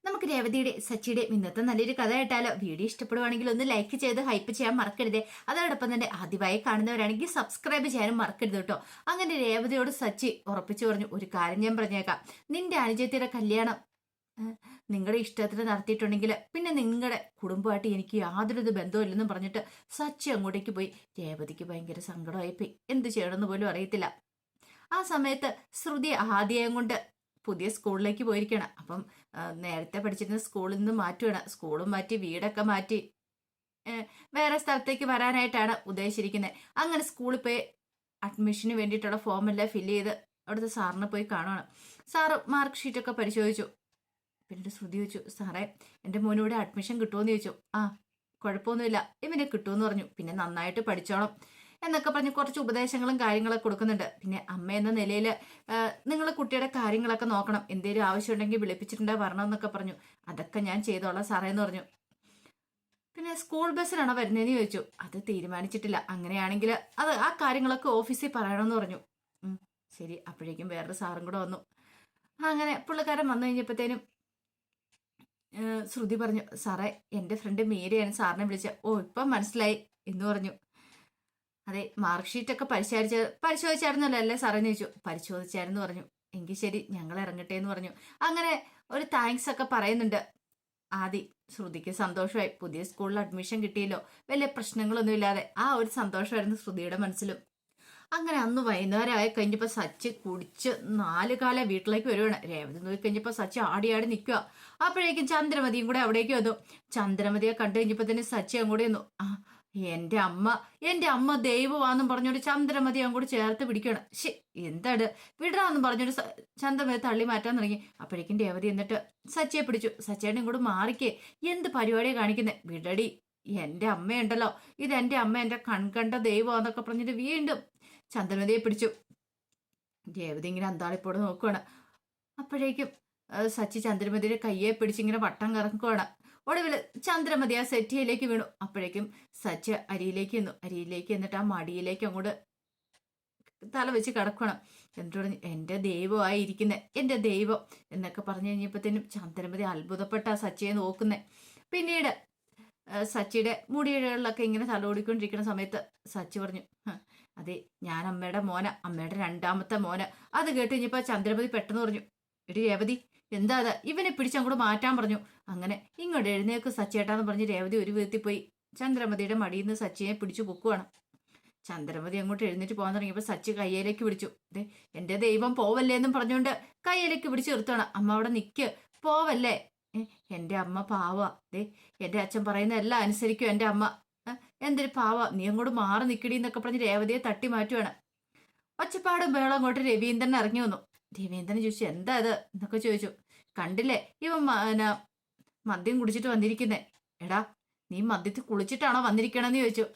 നമുക്ക് രേവതിയുടെ സച്ചിയുടെ ഇന്നത്തെ നല്ലൊരു കഥ കേട്ടാലോ? വീഡിയോ ഇഷ്ടപ്പെടുവാണെങ്കിൽ ഒന്ന് ലൈക്ക് ചെയ്ത് ഹൈപ്പ് ചെയ്യാൻ മറക്കരുതേ. അതോടൊപ്പം തന്നെ ആദ്യമായി കാണുന്നവരാണെങ്കിൽ സബ്സ്ക്രൈബ് ചെയ്യാനും മറക്കരുത് കേട്ടോ. അങ്ങനെ രേവതിയോട് സച്ചി ഉറപ്പിച്ചു പറഞ്ഞു, ഒരു കാര്യം ഞാൻ പറഞ്ഞേക്കാം, നിന്റെ അനുജത്തിയുടെ കല്യാണം നിങ്ങളുടെ ഇഷ്ടത്തിന് നടത്തിയിട്ടുണ്ടെങ്കിൽ പിന്നെ നിങ്ങളുടെ കുടുംബമായിട്ട് എനിക്ക് യാതൊരു ബന്ധമില്ലെന്നും പറഞ്ഞിട്ട് സച്ചി അങ്ങോട്ടേക്ക് പോയി. രേവതിക്ക് ഭയങ്കര സങ്കടമായിപ്പോയി. എന്ത് ചെയ്യണമെന്ന് പോലും അറിയത്തില്ല. ആ സമയത്ത് ശ്രുതി ആദ്യം കൊണ്ട് പുതിയ സ്കൂളിലേക്ക് പോയിരിക്കണം. അപ്പം നേരത്തെ പഠിച്ചിരുന്ന സ്കൂളിൽ നിന്ന് മാറ്റുകയാണ്. സ്കൂളും മാറ്റി വീടൊക്കെ മാറ്റി വേറെ സ്ഥലത്തേക്ക് വരാനായിട്ടാണ് ഉദ്ദേശിച്ചിരിക്കുന്നത്. അങ്ങനെ സ്കൂളിൽ പോയി അഡ്മിഷന് വേണ്ടിയിട്ടുള്ള ഫോമെല്ലാം ഫില്ല് ചെയ്ത് അവിടുത്തെ സാറിനെ പോയി കാണുകയാണ്. സാറ് മാർക്ക് ഷീറ്റൊക്കെ പരിശോധിച്ചു. പിന്നീട് ശ്രുതി ചോദിച്ചു, സാറേ എൻ്റെ മോനിവിടെ അഡ്മിഷൻ കിട്ടുമെന്ന് ചോദിച്ചു. ആ, കുഴപ്പമൊന്നുമില്ല, ഇവനെ കിട്ടുമെന്ന് പറഞ്ഞു. പിന്നെ നന്നായിട്ട് പഠിച്ചോളം എന്നൊക്കെ പറഞ്ഞ് കുറച്ച് ഉപദേശങ്ങളും കാര്യങ്ങളൊക്കെ കൊടുക്കുന്നുണ്ട്. പിന്നെ അമ്മ എന്ന നിലയിൽ നിങ്ങൾ കുട്ടിയുടെ കാര്യങ്ങളൊക്കെ നോക്കണം, എന്തെങ്കിലും ആവശ്യമുണ്ടെങ്കിൽ വിളിപ്പിച്ചിട്ടുണ്ടോ വരണമെന്നൊക്കെ പറഞ്ഞു. അതൊക്കെ ഞാൻ ചെയ്തോളാം സാറേ എന്ന് പറഞ്ഞു. പിന്നെ സ്കൂൾ ബസ്സിലാണോ വരുന്നതെന്ന് ചോദിച്ചു. അത് തീരുമാനിച്ചിട്ടില്ല, അങ്ങനെയാണെങ്കിൽ അത് ആ കാര്യങ്ങളൊക്കെ ഓഫീസിൽ പറയണമെന്ന് പറഞ്ഞു. ശരി. അപ്പോഴേക്കും വേറൊരു സാറും കൂടെ വന്നു. അങ്ങനെ പുള്ളിക്കാരൻ വന്നു കഴിഞ്ഞപ്പോഴത്തേനും ശ്രുതി പറഞ്ഞു, സാറേ എൻ്റെ ഫ്രണ്ട് മീരയാണ് സാറിനെ വിളിച്ച. ഓ, ഇപ്പം മനസ്സിലായി എന്ന് പറഞ്ഞു. അതെ, മാർക്ക് ഷീറ്റൊക്കെ പരിശോധിച്ചായിരുന്നല്ലോ അല്ലേ സാറേന്ന് ചോദിച്ചു. പരിശോധിച്ചായിരുന്നു പറഞ്ഞു. എങ്കിൽ ശരി, ഞങ്ങൾ ഇറങ്ങട്ടെ എന്ന് പറഞ്ഞു. അങ്ങനെ ഒരു താങ്ക്സ് ഒക്കെ പറയുന്നുണ്ട്. ആദി ശ്രുതിക്ക് സന്തോഷമായി. പുതിയ സ്കൂളിൽ അഡ്മിഷൻ കിട്ടിയല്ലോ, വലിയ പ്രശ്നങ്ങളൊന്നും ഇല്ലാതെ. ആ ഒരു സന്തോഷമായിരുന്നു ശ്രുതിയുടെ മനസ്സിലും. അങ്ങനെ അന്ന് വൈകുന്നേരമായി കഴിഞ്ഞപ്പോൾ സച്ചി കുടിച്ച് 4 കാലം വീട്ടിലേക്ക് വരുവാണ്. രേവതി നോക്കി കഴിഞ്ഞപ്പോൾ സച്ചി ആടി ആടി നിൽക്കുക. അപ്പോഴേക്കും ചന്ദ്രമതിയും കൂടെ അവിടേക്ക് വന്നു. ചന്ദ്രമതിയെ കണ്ടു കഴിഞ്ഞപ്പോൾ തന്നെ സച്ചി അങ്ങോട്ട് വന്നു. എന്റെ അമ്മ ദൈവമാന്നും പറഞ്ഞോണ്ട് ചന്ദ്രമതി അങ്ങോട്ട് ചേർത്ത് പിടിക്കണം. ശേ, എന്താണ് വിടറാന്നും പറഞ്ഞോണ്ട് ചന്ദ്രമതി തള്ളി മാറ്റാൻ തുടങ്ങി. അപ്പോഴേക്കും രേവതി എന്നിട്ട് സച്ചിയെ പിടിച്ചു. സച്ചിയുടെ ഇങ്ങോട്ട് മാറിക്കേ, എന്ത് പരിപാടിയെ കാണിക്കുന്നത്, വിടടി, എന്റെ അമ്മയുണ്ടല്ലോ, ഇത് എന്റെ അമ്മ, എന്റെ കൺകണ്ട ദൈവമാന്നൊക്കെ പറഞ്ഞിട്ട് വീണ്ടും ചന്ദ്രമതിയെ പിടിച്ചു. രേവതി ഇങ്ങനെ അന്താളിപ്പോടെ നോക്കുവാണ്. അപ്പോഴേക്കും സച്ചി ചന്ദ്രമതിയുടെ കയ്യെ പിടിച്ചിങ്ങനെ വട്ടം കറക്കുവാണ്. ഒടുവിൽ ചന്ദ്രമതി ആ സെറ്റിയിലേക്ക് വീണു. അപ്പോഴേക്കും സച്ചി അരിയിലേക്ക് എന്നിട്ട് ആ മടിയിലേക്ക് അങ്ങോട്ട് തല വെച്ച് കിടക്കണം. എന്നിട്ട് പറഞ്ഞു, എൻ്റെ ദൈവമായിരിക്കുന്നത്, എൻ്റെ ദൈവം എന്നൊക്കെ പറഞ്ഞു കഴിഞ്ഞപ്പോഴത്തേനും ചന്ദ്രമതി അത്ഭുതപ്പെട്ട ആ സച്ചിയെ നോക്കുന്നേ. പിന്നീട് സച്ചിയുടെ മുടിയിഴകളിലൊക്കെ ഇങ്ങനെ തലോടിക്കൊണ്ടിരിക്കുന്ന സമയത്ത് സച്ചി പറഞ്ഞു, അതെ, ഞാൻ അമ്മയുടെ മോന, അമ്മയുടെ 2ാമത്തെ മോന. അത് കേട്ട് കഴിഞ്ഞപ്പോൾ ചന്ദ്രമതി പെട്ടെന്ന് പറഞ്ഞു, എടി രേവതി, എന്താ അത്, ഇവനെ പിടിച്ചങ്ങോട്ട് മാറ്റാൻ പറഞ്ഞു. അങ്ങനെ ഇങ്ങോട്ട് എഴുന്നേക്ക് സച്ചേട്ടാന്ന് പറഞ്ഞ് രേവതി ഒരു വിധത്തിൽ പോയി ചന്ദ്രമതിയുടെ മടിയിൽ നിന്ന് സച്ചിയെ പിടിച്ചു പൊക്കുവാണ്. ചന്ദ്രമതി അങ്ങോട്ട് എഴുന്നേറ്റ് പോകാൻ തുടങ്ങിയപ്പോൾ സച്ചി കയ്യിലേക്ക് പിടിച്ചു. അതെ, എൻ്റെ ദൈവം പോവല്ലേ എന്നും പറഞ്ഞുകൊണ്ട് കയ്യിലേക്ക് പിടിച്ചു നിർത്തുകയാണ്. അമ്മ അവിടെ നിൽക്ക്, പോവല്ലേ, എൻ്റെ അമ്മ പാവ, ദേ എൻ്റെ അച്ഛൻ പറയുന്ന എല്ലാം അനുസരിക്കും എൻ്റെ അമ്മ, എന്തൊരു പാവ, നീ അങ്ങോട്ട് മാറി നിൽക്കടി എന്നൊക്കെ പറഞ്ഞ് രേവതിയെ തട്ടി മാറ്റുവാണ്. ഒച്ചപ്പാടും ബേളം അങ്ങോട്ട് രവീന്ദ്രൻ ഇറങ്ങി വന്നു. രവീന്ദ്രൻ ചോദിച്ചു, എന്താ ഇത് എന്നൊക്കെ ചോദിച്ചു. കണ്ടില്ലേ, ഇവൻ മദ്യം കുടിച്ചിട്ട് വന്നിരിക്കുന്നേ. എടാ, നീ മദ്യത്തിൽ കുളിച്ചിട്ടാണോ വന്നിരിക്കണമെന്ന് ചോദിച്ചു.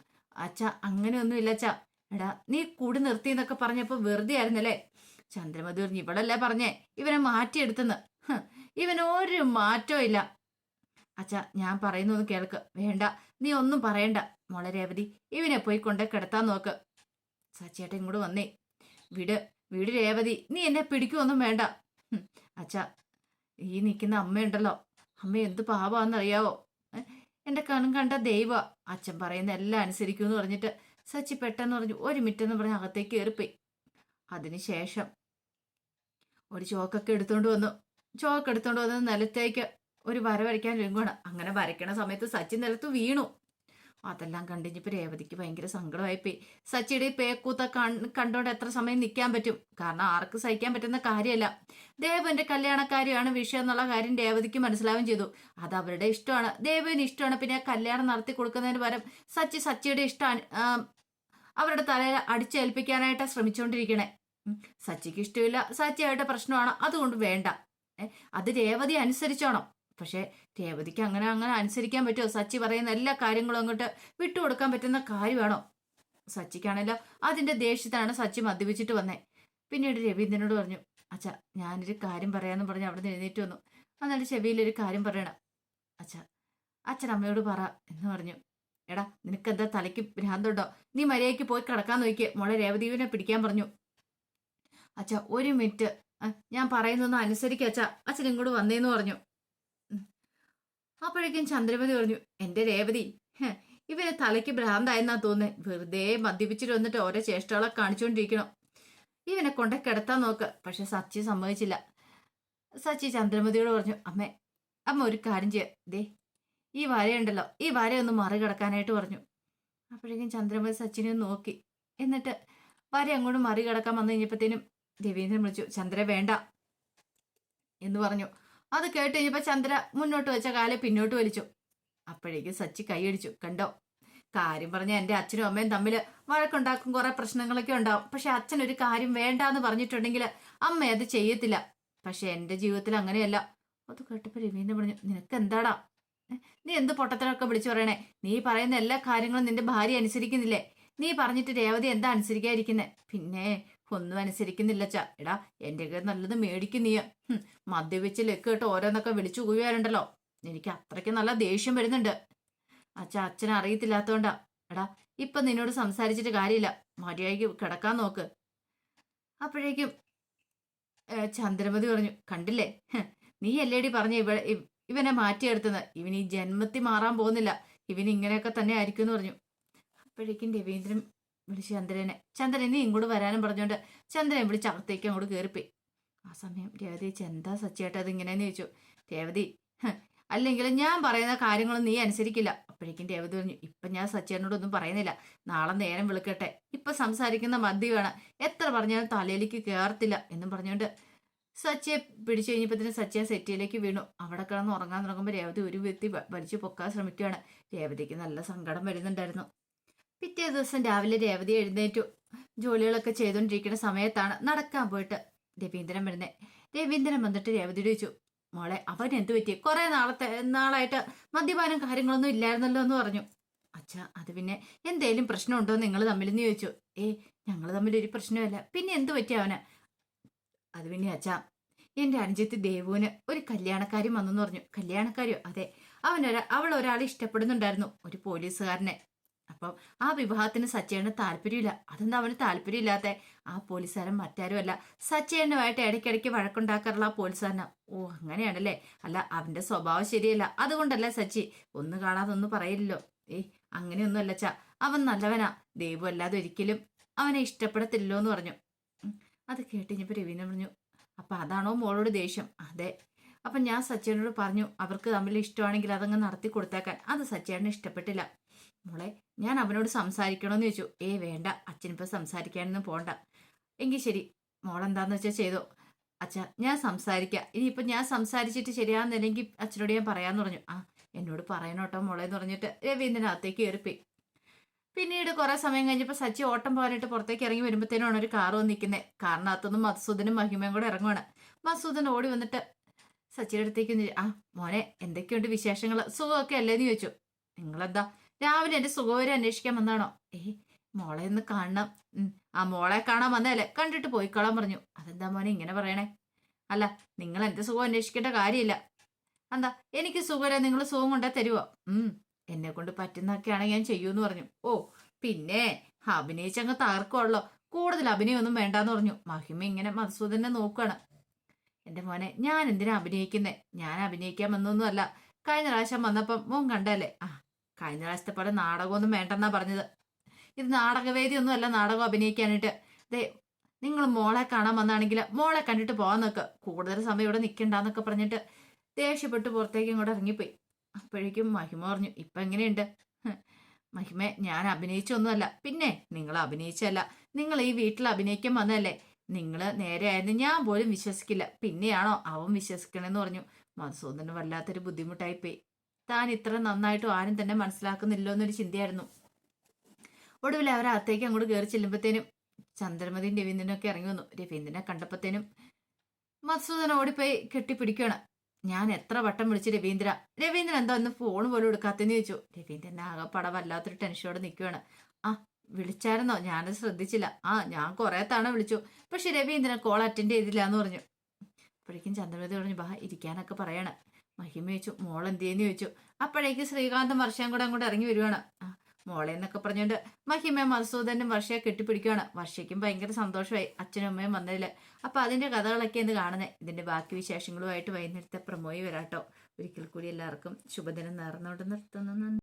അച്ഛ, അങ്ങനെയൊന്നും ഇല്ല അച്ഛ. എടാ, നീ കൂടി നിർത്തി എന്നൊക്കെ പറഞ്ഞപ്പോ വെറുതെ ആയിരുന്നല്ലേ. ചന്ദ്രമതി പറഞ്ഞു, ഇവളല്ലേ പറഞ്ഞേ ഇവനെ മാറ്റിയെടുത്തെന്ന്. ഇവന് ഒരു മാറ്റവും ഇല്ല. അച്ഛ, ഞാൻ പറയുന്നൊന്ന് കേൾക്ക്. വേണ്ട, നീ ഒന്നും പറയണ്ട മോളെ രേവതി, ഇവനെ പോയി കൊണ്ടേ കിടത്താൻ നോക്ക്. സച്ചേട്ടൻ ഇങ്ങോട്ട് വന്നേ. വീട് രേവതി, നീ എന്നെ പിടിക്കുമൊന്നും വേണ്ട. അച്ഛ, ഈ നിൽക്കുന്ന അമ്മയുണ്ടല്ലോ, അമ്മ എന്ത് പാവാന്നറിയാവോ, എൻ്റെ കണ്ട ദൈവ, അച്ഛൻ പറയുന്ന എല്ലാം അനുസരിക്കുമെന്ന് പറഞ്ഞിട്ട് സച്ചി പെട്ടെന്ന് പറഞ്ഞു, ഒരു മിനിറ്റെന്ന് പറഞ്ഞ് അകത്തേക്ക് കയറിപ്പോയി. അതിനുശേഷം ഒരു ചോക്കൊക്കെ എടുത്തുകൊണ്ട് വന്ന് നിലത്തേക്ക് ഒരു വര വരയ്ക്കാൻ ഒരുങ്ങുകയാണ്. അങ്ങനെ വരയ്ക്കണ സമയത്ത് സച്ചി നിലത്ത് വീണു. അതെല്ലാം കണ്ടിഞ്ഞപ്പോൾ രേവതിക്ക് ഭയങ്കര സങ്കടമായിപ്പോയി. സച്ചിയുടെ ഈ പേക്കൂത്ത കണ്ടോണ്ട് എത്ര സമയം നിൽക്കാൻ പറ്റും? കാരണം ആർക്ക് സഹിക്കാൻ പറ്റുന്ന കാര്യമല്ല. ദേവന്റെ കല്യാണക്കാരിയാണ് വിഷയം എന്നുള്ള കാര്യം രേവതിക്ക് മനസ്സിലാവുകയും ചെയ്തു. അത് അവരുടെ ഇഷ്ടമാണ്, ദേവന് ഇഷ്ടമാണ്. പിന്നെ കല്യാണം നടത്തി കൊടുക്കുന്നതിന് പകരം സച്ചിയുടെ ഇഷ്ടമാണ് അവരുടെ തലയിൽ അടിച്ചേൽപ്പിക്കാനായിട്ടാണ് ശ്രമിച്ചുകൊണ്ടിരിക്കണേ. സച്ചിക്ക് ഇഷ്ടമില്ല, സച്ചിയായിട്ട് പ്രശ്നമാണ്, അതുകൊണ്ട് വേണ്ട. അത് രേവതി അനുസരിച്ചോണം. പക്ഷെ രേവതിക്ക് അങ്ങനെ അനുസരിക്കാൻ പറ്റുമോ? സച്ചി പറയുന്ന എല്ലാ കാര്യങ്ങളും അങ്ങോട്ട് വിട്ടുകൊടുക്കാൻ പറ്റുന്ന കാര്യമാണോ? സച്ചിക്കാണല്ലോ അതിന്റെ ദേഷ്യത്തിനാണ് സച്ചി മദ്യപിച്ചിട്ട് വന്നേ. പിന്നീട് രവീന്ദ്രനോട് പറഞ്ഞു, അച്ഛ, ഞാനൊരു കാര്യം പറയാമെന്ന് പറഞ്ഞ് അവിടെ നിന്ന് എഴുന്നേറ്റ് വന്നു. എന്നിട്ട് ചെവിയിലൊരു കാര്യം പറയണം. അച്ഛൻ അമ്മയോട് പറ എന്ന് പറഞ്ഞു. എടാ, നിനക്കെന്താ തലയ്ക്ക് ഭ്രാന്തുണ്ടോ? നീ മര്യാദയ്ക്ക് പോയി കിടക്കാൻ നോക്കിയേ, മോളെ രേവതിയെ പിടിക്കാൻ പറഞ്ഞു. അച്ഛ, ഒരു മിനിറ്റ്, ഞാൻ പറയുന്നൊന്നും അനുസരിക്കുക അച്ഛ, അച്ഛൻ ഇങ്ങോട്ട് വന്നേന്ന് പറഞ്ഞു. അപ്പോഴേക്കും ചന്ദ്രമതി പറഞ്ഞു, എന്റെ രേവതി, ഇവന് തലയ്ക്ക് ഭ്രാന്തായെന്നാ തോന്നുന്നത്. വെറുതെ മദ്യപിച്ചിട്ട് വന്നിട്ട് ഓരോ ചേഷ്ടകളെ കാണിച്ചുകൊണ്ടിരിക്കണം. ഇവനെ കൊണ്ട കിടത്താൻ നോക്ക്. പക്ഷെ സച്ചി സമ്മതിച്ചില്ല. സച്ചി ചന്ദ്രമതിയോട് പറഞ്ഞു, അമ്മ ഒരു കാര്യം ദേ ഈ വരയുണ്ടല്ലോ, ഈ വരയൊന്ന് മറികടക്കാനായിട്ട് പറഞ്ഞു. അപ്പോഴേക്കും ചന്ദ്രമതി സച്ചിനെ നോക്കി. എന്നിട്ട് വര അങ്ങോട്ട് മറികടക്കാൻ വന്നു കഴിഞ്ഞപ്പോഴത്തേനും രവീന്ദ്രൻ വിളിച്ചു, ചന്ദ്ര വേണ്ട എന്ന് പറഞ്ഞു. അത് കേട്ട് കഴിഞ്ഞപ്പോ ചന്ദ്ര മുന്നോട്ട് വെച്ച കാലെ പിന്നോട്ട് വലിച്ചു. അപ്പോഴേക്കും സച്ചി കൈയടിച്ചു. കണ്ടോ, കാര്യം പറഞ്ഞ എന്റെ അച്ഛനും അമ്മയും തമ്മിൽ വഴക്കുണ്ടാക്കും, കുറെ പ്രശ്നങ്ങളൊക്കെ ഉണ്ടാവും. പക്ഷെ അച്ഛൻ ഒരു കാര്യം വേണ്ടാന്ന് പറഞ്ഞിട്ടുണ്ടെങ്കിൽ അമ്മ അത് ചെയ്യത്തില്ല. പക്ഷെ എന്റെ ജീവിതത്തിൽ അങ്ങനെയല്ല. അത് കേട്ടപ്പോ രവീന്ദ്രൻ പറഞ്ഞു, നിനക്ക് എന്താടാ, നീ എന്ത് പൊട്ടത്തിനൊക്കെ വിളിച്ചു പറയണേ? നീ പറയുന്ന എല്ലാ കാര്യങ്ങളും നിന്റെ ഭാര്യ അനുസരിക്കുന്നില്ലേ? നീ പറഞ്ഞിട്ട് രേവതി എന്താ അനുസരിക്കാതിരിക്കുന്നേ? പിന്നെ ഒന്നും അനുസരിക്കുന്നില്ല എടാ, എന്റെ നല്ലത് മേടിക്കും നീ. മദ്യവെച്ച് ലെക്ക് കേട്ട് ഓരോന്നൊക്കെ വിളിച്ചു കൂയാറുണ്ടല്ലോ, എനിക്ക് അത്രയ്ക്ക് നല്ല ദേഷ്യം വരുന്നുണ്ട്. അച്ഛനെ അറിയത്തില്ലാത്തോണ്ടാ. എടാ, ഇപ്പൊ നിന്നോട് സംസാരിച്ചിട്ട് കാര്യമില്ല, മര്യാദയ്ക്ക് കിടക്കാൻ നോക്ക്. അപ്പോഴേക്കും ചന്ദ്രമതി പറഞ്ഞു, കണ്ടില്ലേ, നീ അല്ലേടി പറഞ്ഞ ഇവനെ മാറ്റിയെടുത്തുന്നത്. ഇവൻ ഈ ജന്മത്തിൽ മാറാൻ പോകുന്നില്ല, ഇവൻ ഇങ്ങനെയൊക്കെ തന്നെ ആയിരിക്കും എന്ന് പറഞ്ഞു. അപ്പോഴേക്കും രവീന്ദ്രൻ വിളിച്ച് ചന്ദ്രനെ നീ ഇങ്ങോട്ട് വരാനും പറഞ്ഞോണ്ട് ചന്ദ്രനെ വിളിച്ച് അകത്തേക്ക് അങ്ങോട്ട് കയറിപ്പോയി. ആ സമയം രേവതി, എന്താ സച്ചേട്ടാ അത് ഇങ്ങനെയെന്ന് ചോദിച്ചു. രേവതി, അല്ലെങ്കിൽ ഞാൻ പറയുന്ന കാര്യങ്ങളൊന്നും നീ അനുസരിക്കില്ല. അപ്പോഴേക്കും രേവതി പറഞ്ഞു, ഇപ്പൊ ഞാൻ സച്ചേട്ടനോടൊന്നും പറയുന്നില്ല, നാളെ നേരം വിളിക്കട്ടെ. ഇപ്പൊ സംസാരിക്കുന്ന മദ്യമാണ്, എത്ര പറഞ്ഞാലും തലയിലേക്ക് കയറത്തില്ല എന്നും പറഞ്ഞുകൊണ്ട് സച്ചിയെ പിടിച്ചു കഴിഞ്ഞപ്പത്തിന് സച്ചിയെ സെറ്റിയിലേക്ക് വീണു. അവിടെ കിടന്ന് ഉറങ്ങാൻ തുടങ്ങുമ്പോൾ രേവതി ഒരു വ്യക്തി വലിച്ചു പൊക്കാൻ ശ്രമിക്കുകയാണ്. രേവതിക്ക് നല്ല സങ്കടം വരുന്നുണ്ടായിരുന്നു. പിറ്റേ ദിവസം രാവിലെ രേവതി എഴുന്നേറ്റു. ജോലികളൊക്കെ ചെയ്തുകൊണ്ടിരിക്കുന്ന സമയത്താണ് നടക്കാൻ പോയിട്ട് രവീന്ദ്രൻ വരുന്നത്. രവീന്ദ്രൻ വന്നിട്ട് രേവതിയോട് ചോദിച്ചു, മോളെ അവൻ എന്ത് പറ്റി? കുറെ നാളായിട്ട് മദ്യപാനം കാര്യങ്ങളൊന്നും ഇല്ലായിരുന്നല്ലോ എന്ന് പറഞ്ഞു. അച്ഛാ, അത് പിന്നെ എന്തേലും പ്രശ്നമുണ്ടോ നിങ്ങൾ തമ്മിലെന്ന് ചോദിച്ചു. ഞങ്ങൾ തമ്മിൽ ഒരു പ്രശ്നമല്ല, പിന്നെ എന്ത് പറ്റി അവന്? അത് പിന്നെ അച്ഛാ, എന്റെ അനുജത്തി ദേവുവിന് ഒരു കല്യാണക്കാര്യം വന്നെന്ന് പറഞ്ഞു. കല്യാണക്കാരിയോ? അതെ, അവൾ ഒരാളെ ഇഷ്ടപ്പെടുന്നുണ്ടായിരുന്നു, ഒരു പോലീസുകാരനെ. അപ്പം ആ വിവാഹത്തിന് സച്ചേട്ടന് താല്പര്യമില്ല. അതെന്താ അവന് താല്പര്യമില്ലാത്ത? ആ പോലീസുകാരൻ മറ്റാരുമല്ല, സച്ചേട്ടനുമായിട്ട് ഇടയ്ക്കിടയ്ക്ക് വഴക്കുണ്ടാക്കാറുള്ള ആ പോലീസുകാരനാ. ഓ, അങ്ങനെയാണല്ലേ. അല്ല, അവന്റെ സ്വഭാവം ശരിയല്ല, അതുകൊണ്ടല്ല സച്ചി ഒന്ന് കാണാതൊന്നും പറയില്ലല്ലോ. അങ്ങനെയൊന്നും അല്ലച്ചാ, അവൻ നല്ലവനാ. ദേവു അല്ലാതെ ഒരിക്കലും അവനെ ഇഷ്ടപ്പെടത്തില്ലല്ലോ എന്ന് പറഞ്ഞു. അത് കേട്ടിഞ്ഞപ്പോ രവീന്ദ്രൻ പറഞ്ഞു, അപ്പൊ അതാണോ മോളോട് ദേഷ്യം? അതെ. അപ്പൊ ഞാൻ സച്ചേട്ടനോട് പറഞ്ഞു അവർക്ക് തമ്മിൽ ഇഷ്ടമാണെങ്കിൽ അതങ്ങ് നടത്തി കൊടുത്തേക്കാൻ. അത് സച്ചേട്ടന് ഇഷ്ടപ്പെട്ടില്ല. മോളെ, ഞാൻ അവനോട് സംസാരിക്കണമെന്ന് ചോദിച്ചു. വേണ്ട, അച്ഛനിപ്പോൾ സംസാരിക്കാനൊന്നും പോണ്ട. എങ്കിൽ ശരി, മോളെന്താന്ന് വെച്ചാൽ ചെയ്തോ. അച്ഛാ, ഞാൻ സംസാരിക്കാം. ഇനിയിപ്പോൾ ഞാൻ സംസാരിച്ചിട്ട് ശരിയാകുന്നില്ലെങ്കിൽ അച്ഛനോട് ഞാൻ പറയാമെന്ന് പറഞ്ഞു. എന്നോട് പറയണോട്ടോ മോളെ എന്ന് പറഞ്ഞിട്ട് രവീന്ദ്രനകത്തേക്ക് കയറിപ്പോയി. പിന്നീട് കുറെ സമയം കഴിഞ്ഞപ്പോൾ സച്ചി ഓട്ടം പോകാനായിട്ട് പുറത്തേക്ക് ഇറങ്ങി വരുമ്പോഴത്തേനാണ് ഒരു കാറ് വന്ന് നിൽക്കുന്നത്. കാറിനകത്തുനിന്ന് മധുസൂദനും മഹിമയും കൂടെ ഇറങ്ങുവാണ്. മധുസൂദൻ ഓടി വന്നിട്ട് സച്ചിയുടെ അടുത്തേക്ക് മോനെ, എന്തൊക്കെയുണ്ട് വിശേഷങ്ങൾ, സുഖമൊക്കെ അല്ലേന്ന് ചോദിച്ചു. നിങ്ങളെന്താ രാവിലെ എന്റെ സുഖവരെ അന്വേഷിക്കാൻ വന്നാണോ? മോളെ ഒന്ന് കാണണം. മോളെ കാണാൻ വന്നതല്ലേ, കണ്ടിട്ട് പോയിക്കോളാൻ പറഞ്ഞു. അതെന്താ മോനെ ഇങ്ങനെ പറയണേ? അല്ല, നിങ്ങൾ എന്റെ സുഖം അന്വേഷിക്കേണ്ട കാര്യമില്ല. എന്താ, എനിക്ക് സുഖമില്ല, നിങ്ങൾ സുഖം കൊണ്ടേ തരുവോ? എന്നെ കൊണ്ട് പറ്റുന്നൊക്കെയാണെങ്കിൽ ഞാൻ ചെയ്യൂന്ന് പറഞ്ഞു. പിന്നെ അഭിനയിച്ചങ്ങ് തകർക്കുള്ളോ, കൂടുതൽ അഭിനയമൊന്നും വേണ്ടാന്ന് പറഞ്ഞു. മഹിമ ഇങ്ങനെ മധുസൂദനെ നോക്കുകയാണ്. എന്റെ മോനെ, ഞാൻ എന്തിനാ അഭിനയിക്കുന്നേ? ഞാൻ അഭിനയിക്കാൻ വന്നൊന്നും അല്ല. കഴിഞ്ഞ പ്രാവശ്യം വന്നപ്പം മോൻ കണ്ടല്ലേ, കഴിഞ്ഞ പ്രാവശ്യത്തെ പോലെ നാടകമൊന്നും വേണ്ടെന്നാ പറഞ്ഞത്. ഇത് നാടകവേദിയൊന്നും അല്ല നാടകം അഭിനയിക്കാനായിട്ട്. നിങ്ങൾ മോളെ കാണാൻ വന്നാണെങ്കിൽ മോളെ കണ്ടിട്ട് പോകാൻ നോക്ക്, കൂടുതൽ സമയം ഇവിടെ നിൽക്കണ്ടെന്നൊക്കെ പറഞ്ഞിട്ട് ദേഷ്യപ്പെട്ട് പുറത്തേക്ക് ഇങ്ങോട്ട് ഇറങ്ങിപ്പോയി. അപ്പോഴേക്കും മഹിമ പറഞ്ഞു, ഇപ്പൊ എങ്ങനെയുണ്ട്? മഹിമേ, ഞാൻ അഭിനയിച്ചൊന്നുമല്ല. പിന്നെ നിങ്ങൾ അഭിനയിച്ചല്ല, നിങ്ങൾ ഈ വീട്ടിൽ അഭിനയിക്കാൻ വന്നതല്ലേ. നിങ്ങൾ നേരെ ആയിരുന്നു ഞാൻ പോലും വിശ്വസിക്കില്ല, പിന്നെയാണോ അവൻ വിശ്വസിക്കണമെന്ന് പറഞ്ഞു. മധുസൂദന് വല്ലാത്തൊരു ബുദ്ധിമുട്ടായിപ്പോയി. താൻ ഇത്ര നന്നായിട്ടും ആരും തന്നെ മനസ്സിലാക്കുന്നില്ലോ എന്നൊരു ചിന്തയായിരുന്നു. ഒടുവിൽ അവരകത്തേക്ക് അങ്ങോട്ട് കയറി ചെല്ലുമ്പോഴത്തേനും ചന്ദ്രമതിയും രവീന്ദ്രനും ഒക്കെ ഇറങ്ങി വന്നു. രവീന്ദ്രനെ കണ്ടപ്പോഴത്തേനും മധുസൂദൻ ഓടിപ്പോയി കെട്ടിപ്പിടിക്കുകയാണ്. ഞാൻ എത്ര വട്ടം വിളിച്ചു രവീന്ദ്രൻ എന്താ ഒന്ന് ഫോൺ പോലും എടുക്കാത്തെന്ന് ചോദിച്ചു. രവീന്ദ്രൻ ആകെപ്പാടെ വല്ലാത്തൊരു ടെൻഷനോടെ നിൽക്കുകയാണ്. വിളിച്ചായിരുന്നോ? ഞാനത് ശ്രദ്ധിച്ചില്ല. ഞാൻ കുറെ തവണ വിളിച്ചു, പക്ഷെ രവീന്ദ്രൻ കോൾ അറ്റൻഡ് ചെയ്തില്ല എന്ന് പറഞ്ഞു. അപ്പോഴേക്കും ചന്ദ്രമതി പറഞ്ഞു, ഇരിക്കാനൊക്കെ പറയാണ്. മഹിമ ചോദിച്ചു, മോൾ എന്ത് ചെയ്യുന്നു ചോദിച്ചു. അപ്പോഴേക്കും ശ്രീകാന്തും വർഷയും കൂടെ അങ്ങോട്ട് ഇറങ്ങി വരുവാണ്. മോളെ എന്നൊക്കെ പറഞ്ഞുകൊണ്ട് മഹിമ മധുസൂദനും വർഷയെ കെട്ടിപ്പിടിക്കുകയാണ്. വർഷയ്ക്കും ഭയങ്കര സന്തോഷമായി അച്ഛനും അമ്മയും വന്നതിൽ. അപ്പൊ അതിന്റെ കഥകളൊക്കെ എന്ത് കാണുന്നത്. ഇതിന്റെ ബാക്കി വിശേഷങ്ങളുമായിട്ട് വൈകുന്നേരത്തെ പ്രമോയി വരാട്ടോ. ഒരിക്കൽ കൂടി എല്ലാവർക്കും ശുഭദിനം നേർന്നുകൊണ്ട് നിർത്തുന്നു.